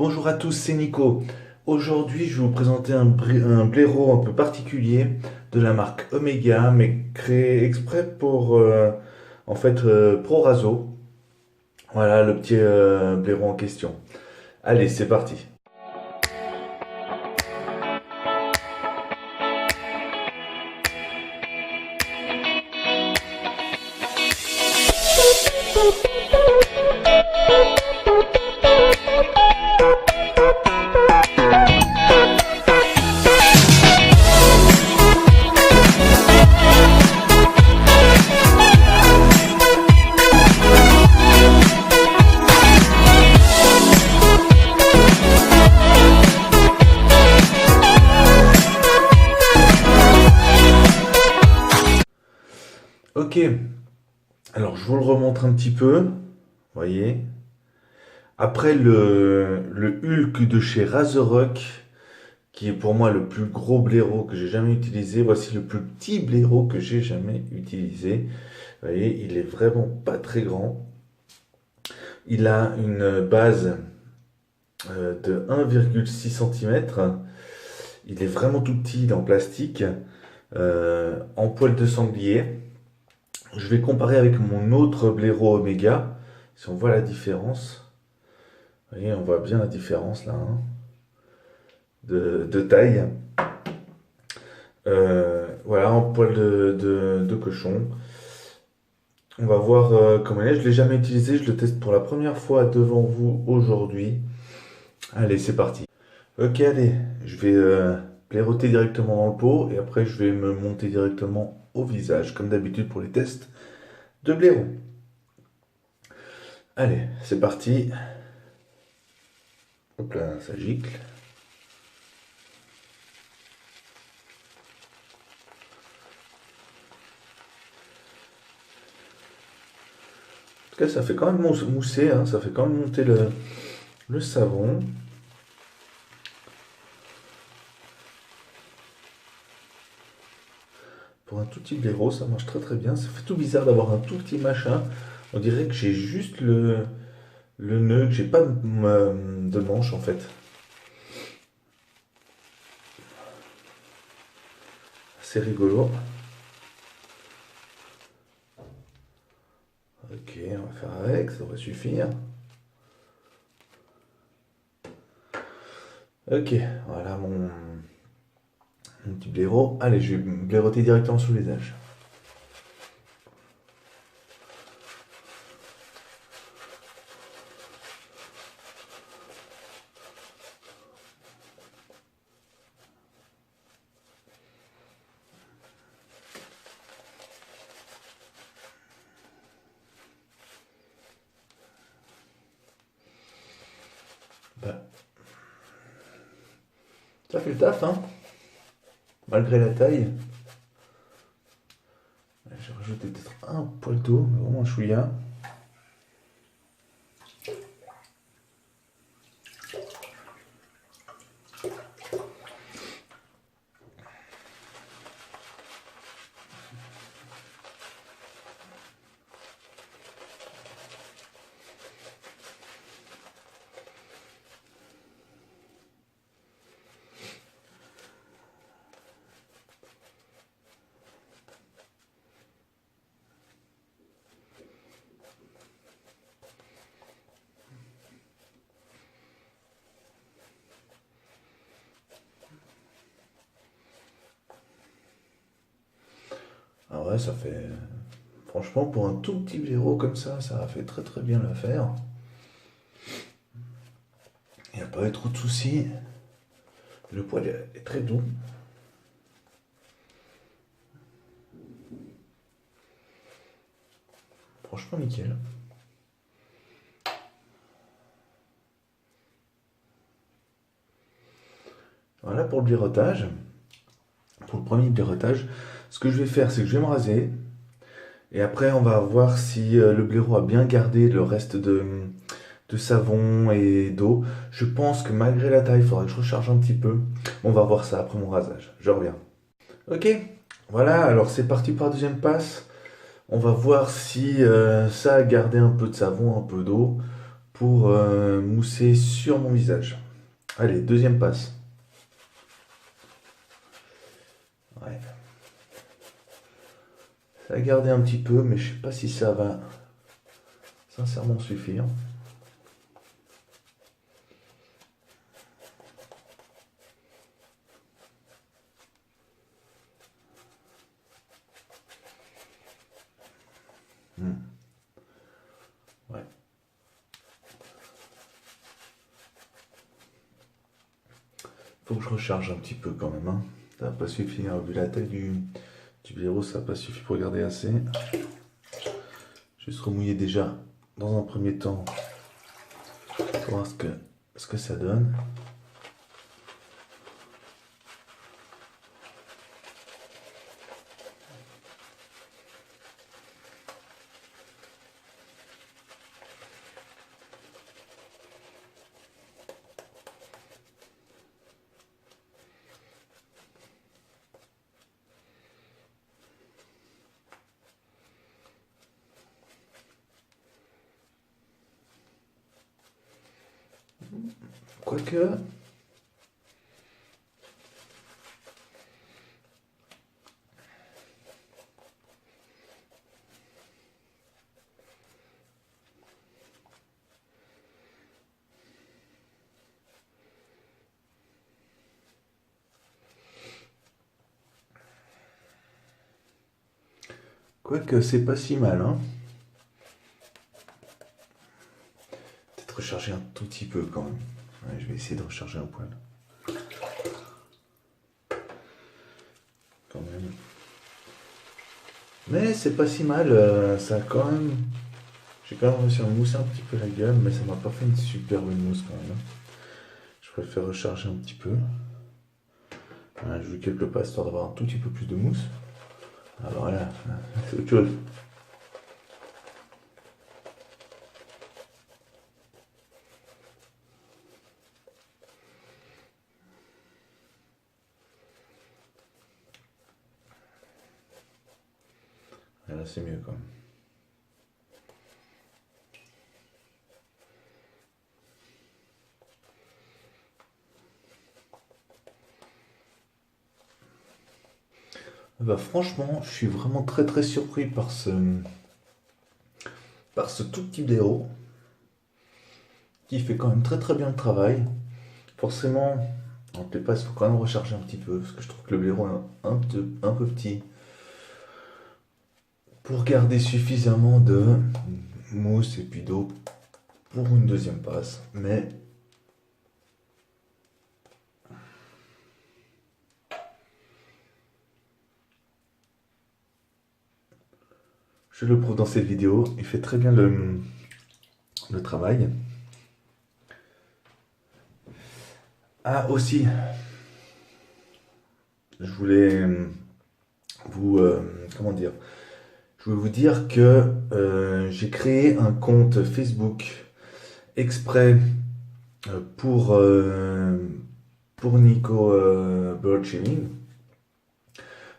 Bonjour à tous, c'est Nico. Aujourd'hui, je vais vous présenter un blaireau un peu particulier de la marque Omega, mais créé exprès pour, Pro Raso. Voilà le petit blaireau en question. Allez, c'est parti. Ok, alors je vous le remontre un petit peu. Voyez. Après le Hulk de chez Razorrock, qui est pour moi le plus gros blaireau que j'ai jamais utilisé, voici le plus petit blaireau que j'ai jamais utilisé. Vous voyez, il est vraiment pas très grand. Il a une base de 1,6 cm. Il est vraiment tout petit, il est en plastique, en poil de sanglier. Je vais comparer avec mon autre blaireau Omega, si on voit la différence. Vous voyez, on voit bien la différence là, hein, de taille. Voilà, en poil de cochon. On va voir comment il est. Je ne l'ai jamais utilisé, je le teste pour la première fois devant vous aujourd'hui. Allez, c'est parti. Ok, allez, je vais blaireauter directement dans le pot et après je vais me monter directement au visage, comme d'habitude pour les tests de blaireau. Allez, c'est parti. Hop là, ça gicle. En tout cas, ça fait quand même mousser, hein, ça fait quand même monter le savon. Pour un tout petit blaireau, ça marche très très bien. Ça fait tout bizarre d'avoir un tout petit machin. On dirait que j'ai juste le nœud, que j'ai pas de manche en fait. C'est rigolo. Ok, on va faire avec, ça devrait suffire. Ok, voilà mon petit blaireau. Allez, je vais blaireauter directement sur le visage. Bah, ça fait le taf, hein, malgré la taille. J'ai rajouté peut-être un poil d'eau, mais vraiment un chouïa. Ah ouais, ça fait... Franchement, pour un tout petit blaireau comme ça a fait très très bien l'affaire. Il n'y a pas eu trop de soucis. Le poil est très doux. Franchement, nickel. Voilà pour le blaireautage. Pour le premier blaireautage, ce que je vais faire, c'est que je vais me raser. Et après, on va voir si le blaireau a bien gardé le reste de savon et d'eau. Je pense que malgré la taille, il faudra que je recharge un petit peu. On va voir ça après mon rasage. Je reviens. Ok, voilà, alors c'est parti pour la deuxième passe. On va voir si ça a gardé un peu de savon, un peu d'eau, pour mousser sur mon visage. Allez, deuxième passe. Ouais. Ça a gardé un petit peu, mais je sais pas si ça va sincèrement suffire. Ouais. Faut que je recharge un petit peu quand même, hein. Ça va pas suffire, vu la taille du blaireau, ça va pas suffire pour garder assez. Je vais se remouiller déjà dans un premier temps pour voir ce que ça donne. Quoique, c'est pas si mal, hein. Peut-être recharger un tout petit peu quand même. Ouais, je vais essayer de recharger un poil. Quand même. Mais c'est pas si mal, ça a quand même. J'ai quand même réussi à mousser un petit peu la gueule, mais ça m'a pas fait une super bonne mousse quand même, hein. Je préfère recharger un petit peu. Voilà, je joue quelques pas histoire d'avoir un tout petit peu plus de mousse. Alors voilà, c'est autre chose. Et là c'est mieux quand même. Bah, franchement, je suis vraiment très très surpris par ce tout petit blaireau qui fait quand même très très bien le travail. Forcément, en peut pas, il faut quand même recharger un petit peu parce que je trouve que le blaireau est un peu petit pour garder suffisamment de mousse et puis d'eau pour une deuxième passe. Mais je le prouve dans cette vidéo, il fait très bien le travail. Ah aussi, je voulais vous comment dire, je voulais vous dire que j'ai créé un compte Facebook exprès pour Nico Birdchilling.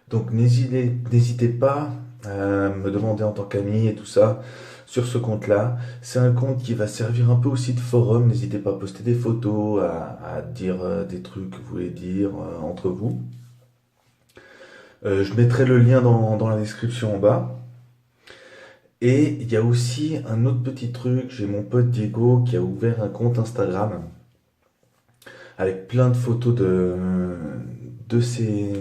Donc n'hésitez pas à me demander en tant qu'ami et tout ça sur ce compte-là. C'est un compte qui va servir un peu aussi de forum. N'hésitez pas à poster des photos, à dire des trucs que vous voulez dire entre vous. Je mettrai le lien dans la description en bas. Et il y a aussi un autre petit truc. J'ai mon pote Diego qui a ouvert un compte Instagram avec plein de photos de ses,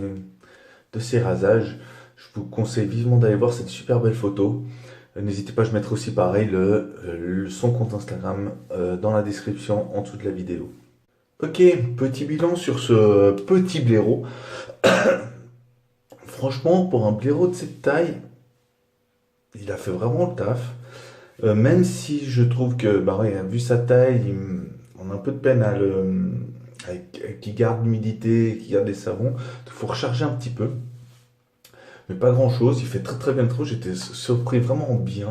de ces rasages. Je vous conseille vivement d'aller voir cette super belle photo. N'hésitez pas, je mettrai aussi pareil son compte Instagram dans la description en dessous de la vidéo. Ok, petit bilan sur ce petit blaireau. Franchement, pour un blaireau de cette taille, il a fait vraiment le taf. Même si je trouve que, bah ouais, vu sa taille, on a un peu de peine qu'il garde l'humidité, qu'il garde les savons. Il faut recharger un petit peu. Mais pas grand chose, il fait très très bien le trou. J'étais surpris vraiment bien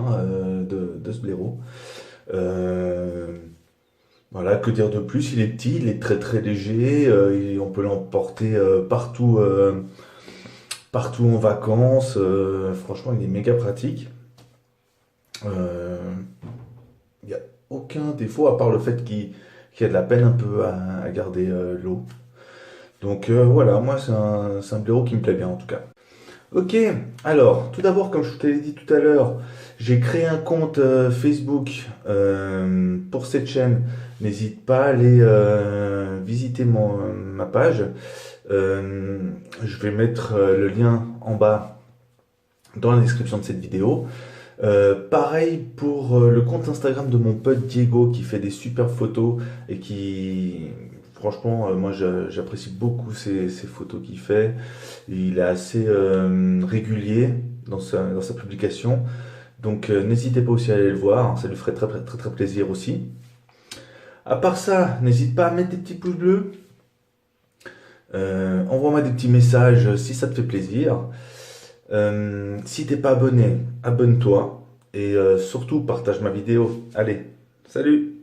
de ce blaireau. Euh, voilà, que dire de plus? Il est petit, il est très très léger, on peut l'emporter partout en vacances. Franchement, il est méga pratique. Euh, aucun défaut, à part le fait qu'il y a de la peine un peu à garder l'eau. Donc voilà, moi c'est un blaireau qui me plaît bien en tout cas. Ok, alors tout d'abord, comme je te l'ai dit tout à l'heure, j'ai créé un compte Facebook pour cette chaîne. N'hésite pas à aller visiter ma page. Euh, je vais mettre le lien en bas dans la description de cette vidéo. Pareil pour le compte Instagram de mon pote Diego qui fait des super photos et qui, franchement, moi j'apprécie beaucoup ces photos qu'il fait. Il est assez régulier dans sa publication. Donc n'hésitez pas aussi à aller le voir, ça lui ferait très, très, très, très plaisir aussi. À part ça, n'hésite pas à mettre des petits pouces bleus. Envoie-moi des petits messages si ça te fait plaisir. Si t'es pas abonné, abonne-toi. Et surtout, partage ma vidéo. Allez, salut!